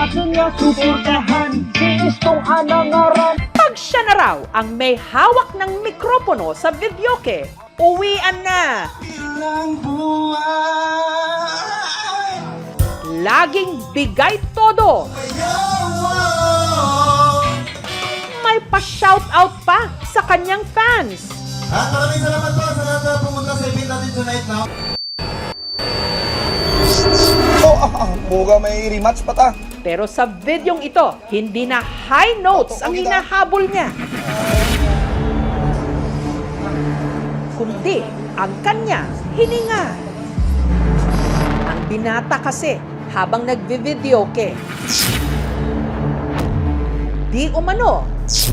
akin nga suportahan, si Estong anangaran. Pag siya na raw ang may hawak ng mikropono sa videoke, uwian na. Laging bigay todo. May pa-shoutout pa sa kanyang fans. At maraming salamat po sa lahat na pumunta sa event natin tonight, no? Buga may rematch pa ta. Pero sa videong ito, hindi na high notes ang hinahabol niya. Kundi ang kanya hininga. Ang binata kasi habang nagvi-videoke. Di umano,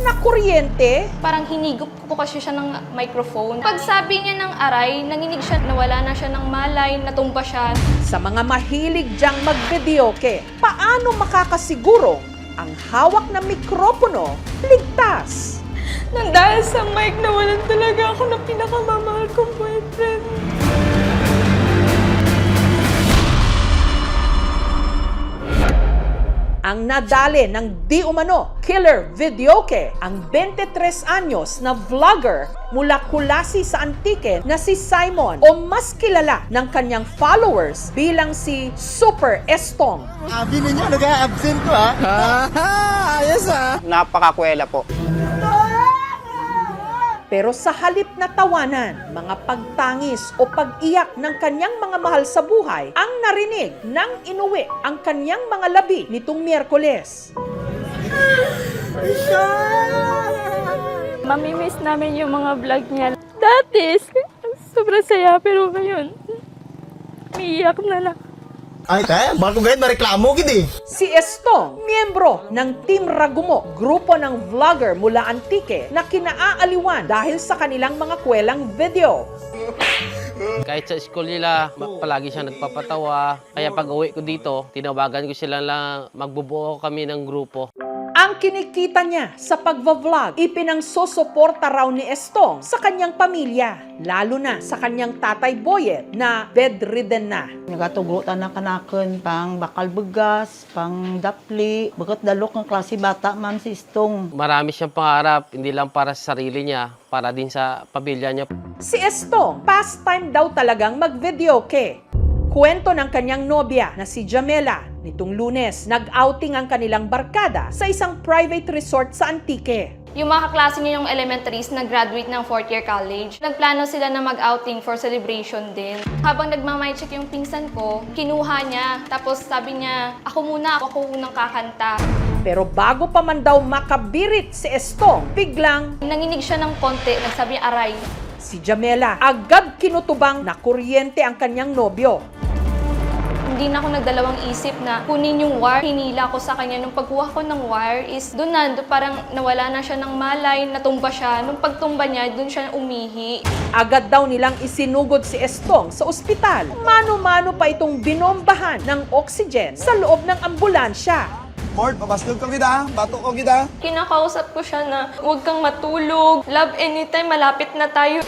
na kuryente. Parang hinigop ko kasi siya ng microphone. Pag sabi niya ng aray, nanginig siya, nawala na siya ng malay, natumba siya. Sa mga mahilig diyang mag-videoke, paano makakasiguro ang hawak na mikropono ligtas? Nang dahil sa mic, nawalan talaga ako ng pinakamamahal kong boyfriend. Ang nadali ng di umano killer videoke ang 23 anyos na vlogger mula Kulasi sa Antique na si Simon o mas kilala ng kanyang followers bilang si Super Estong. Abi ninyo, nag-a-absent ko, ha? Ayos, ha? Napakakwela po. Pero sa halip na tawanan, mga pagtangis o pag-iyak ng kanyang mga mahal sa buhay ang narinig nang inuwi ang kanyang mga labi nitong Miyerkules. Mamimiss namin yung mga vlog niya. Dati, sobrang saya, pero ngayon, umiiyak na lang. Ay, tayo, bago ngayon, mareklamo, gid eh. Si Estong, miyembro ng Team Ragumo, grupo ng vlogger mula Antique na kinaaaliwan dahil sa kanilang mga kwelang video. Kahit sa school nila, palagi siya nagpapatawa. Kaya pag uwi ko dito, tinawagan ko sila lang magbubuo kami ng grupo. Ang kinikita niya sa pagva-vlog, ipinangsusuporta raw ni Estong sa kanyang pamilya, lalo na sa kanyang tatay Boyet na bedridden na. Nagatugutan na kanakin pang bakal begas, pang dapli, bagat dalok ng klase bata, ma'am si Estong. Marami siyang pangarap, hindi lang para sa sarili niya, para din sa pamilya niya. Si Estong, pastime daw talagang mag-videoke. Kwento ng kanyang nobya na si Jamela, nitong Lunes, nag-outing ang kanilang barkada sa isang private resort sa Antique. Yung mga kaklase niya yung elementaries nag-graduate ng 4th year college. Nagplano sila na mag-outing for celebration din. Habang nagmamay-check yung pinsan ko, kinuha niya. Tapos sabi niya, ako unang kakanta. Pero bago pa man daw makabirit si Estong, biglang Nanginig siya ng konti, nagsabi niya, aray. si Jamela agad kinutubang na kuryente ang kanyang nobyo. Hindi na ako nagdalawang isip na kunin yung wire. Hinila ko sa kanya. Nung pagkuha ko ng wire is doon parang nawala na siya ng malay, natumba siya. Nung pagtumba niya, doon siya umihi. Agad daw nilang isinugod si Estong sa ospital. Mano-mano pa itong binombahan ng oxygen sa loob ng ambulansya. Mord, papastog ko kita, bato ko kita. Kinakausap ko siya na huwag kang matulog. Love anytime, malapit na tayo.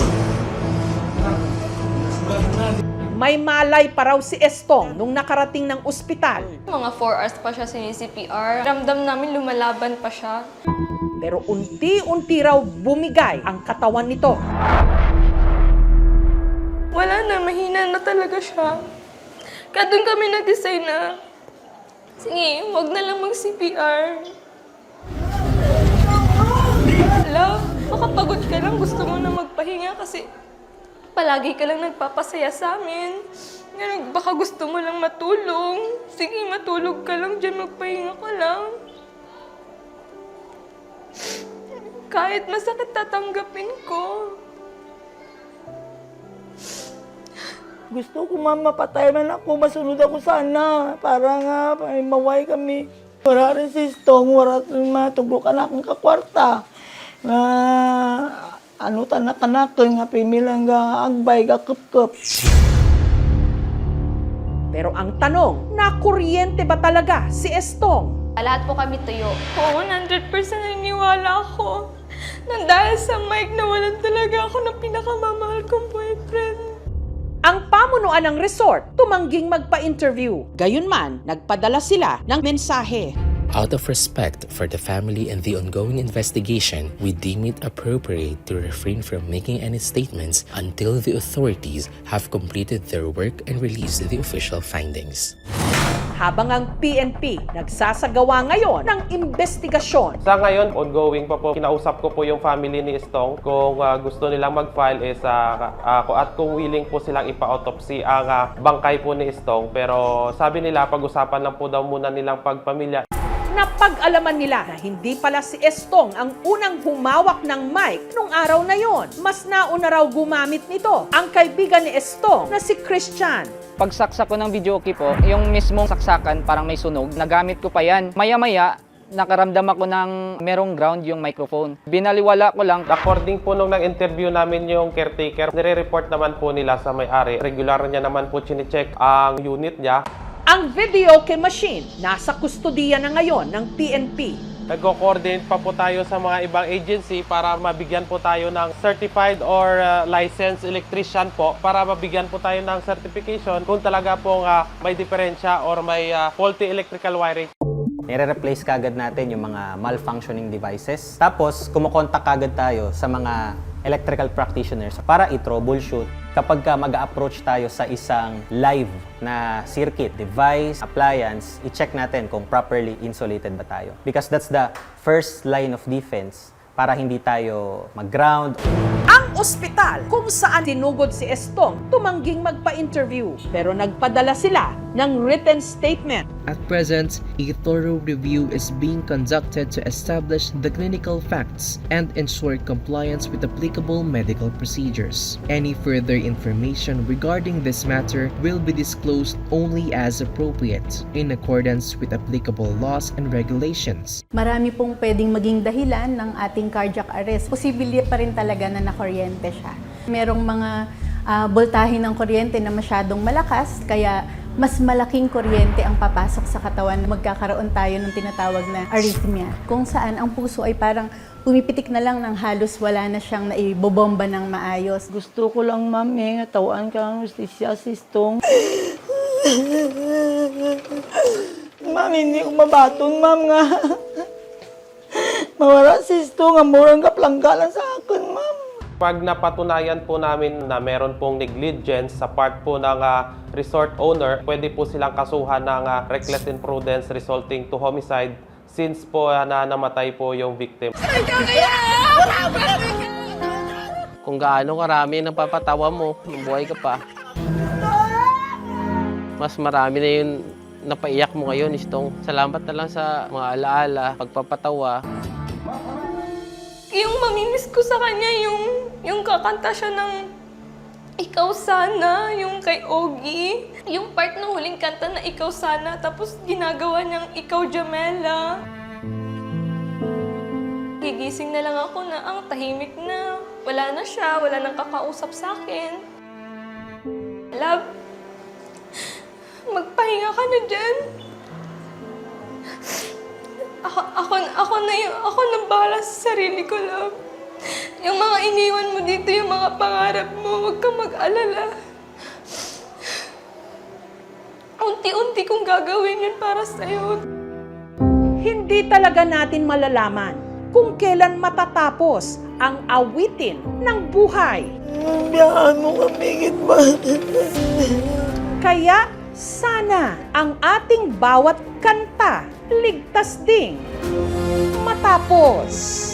May malay pa raw si Estong nung nakarating ng ospital. Mga 4 hours pa siya sinisi-CPR. Ramdam namin lumalaban pa siya. Pero unti-unti raw bumigay ang katawan nito. Wala na, mahina na talaga siya. Kaya doon kami nag-decide na, sige, huwag na lang mag-CPR. Love, makapagod ka lang, gusto mo na magpahinga kasi palagi ka lang nagpapasaya sa amin. Ngayon, baka gusto mo lang matulong. Sige, matulog ka lang dyan, magpahinga ka lang. Kahit masakit, tatanggapin ko. Gusto ko mapatay man ako, masunod ako sana. Para nga, maway kami. Wala rin si Estong, wala rin matugukan akong kakwarta. Ano tanak-anakin nga pimilang agbay kakup-kup. Pero ang tanong, nakuryente ba talaga si Estong? Lahat po kami tuyo. Oo, 100% naniniwala ako. Nang dahil sa mic, nawalan talaga ako ng pinakamamahal kong boyfriend. Ang pamunuan ng resort tumangging magpa-interview. Gayunman, nagpadala sila ng mensahe. Out of respect for the family and the ongoing investigation, we deem it appropriate to refrain from making any statements until the authorities have completed their work and released the official findings. Habang ang PNP nagsasagawa ngayon ng investigasyon. Sa ngayon, ongoing pa po. Kinausap ko po yung family ni Stong. Kung gusto nilang mag-file is at kung willing po silang ipa-autopsy ang bangkay po ni Stong. Pero sabi nila, pag-usapan lang po daw muna nilang pagpamilya. Napag-alaman nila na hindi pala si Estong ang unang humawak ng mic nung araw na yon. Mas nauna raw gumamit nito ang kaibigan ni Estong na si Christian. Pagsaksak ko ng videoke po, yung mismong saksakan parang may sunog, nagamit ko pa yan. Maya-maya, nakaramdam ako ng merong ground yung microphone. Binaliwala ko lang. According po nung nag-interview namin yung caretaker, nire-report naman po nila sa may-ari. Regular niya naman po chinecheck ang unit niya. Ang videoke machine nasa kustodiya na ngayon ng PNP. Nagko-coordinate pa po tayo sa mga ibang agency para mabigyan po tayo ng certified or licensed electrician po para mabigyan po tayo ng certification kung talaga pong may diferensya or may faulty electrical wiring. Nire-replace kagad natin yung mga malfunctioning devices. Tapos, kumukontak kagad tayo sa mga electrical practitioners para i-troubleshoot. Kapag mag-approach tayo sa isang live na circuit, device, appliance, i-check natin kung properly insulated ba tayo. Because that's the first line of defense para hindi tayo mag-ground. Ang ospital kung saan tinugod si Estong tumangging magpa-interview pero nagpadala sila ng written statement. At present, a thorough review is being conducted to establish the clinical facts and ensure compliance with applicable medical procedures. Any further information regarding this matter will be disclosed only as appropriate in accordance with applicable laws and regulations. Marami pong pwedeng maging dahilan ng ating cardiac arrest. Posible pa rin talaga na nakuryente siya. Merong mga voltahe ng kuryente na masyadong malakas, kaya mas malaking kuryente ang papasok sa katawan. Magkakaroon tayo ng tinatawag na arrhythmia, kung saan ang puso ay parang pumipitik na lang ng halos wala na siyang naibobomba ng maayos. Gusto ko lang, ma'am, tawaan ka ng justisya, sistong. Ma'am, hindi ko mabaton, ma'am nga. Mawala, sistong, amurang kaplanggalan sa akin, ma'am. Pag napatunayan po namin na meron pong negligence sa part po ng resort owner, pwede po silang kasuhan ng reckless imprudence resulting to homicide since po na namatay po yung victim. Kung gaano karami ang napapatawa mo, buhay ka pa. Mas marami na yung napaiyak mo ngayon, Stong. Salamat na lang sa mga alaala, pagpapatawa. Yung mamimiss ko sa kanya, yung kakanta siya ng Ikaw Sana, yung kay Ogie. Yung part ng huling kanta na Ikaw Sana, tapos ginagawa niyang Ikaw Jamela. Gigising na lang ako na ang tahimik na. Wala na siya, wala nang kakausap sa akin. Love, magpahinga ka na dyan. Ako na bahala sa sarili ko, love. Yung mga iniwan mo dito, yung mga pangarap mo, huwag kang mag-alala. Unti-unti kong gagawin yun para sa'yo. Hindi talaga natin malalaman kung kailan matatapos ang awitin ng buhay. Biyahan mo kami, ba? Kaya sana ang ating bawat kanta ligtas ding matapos.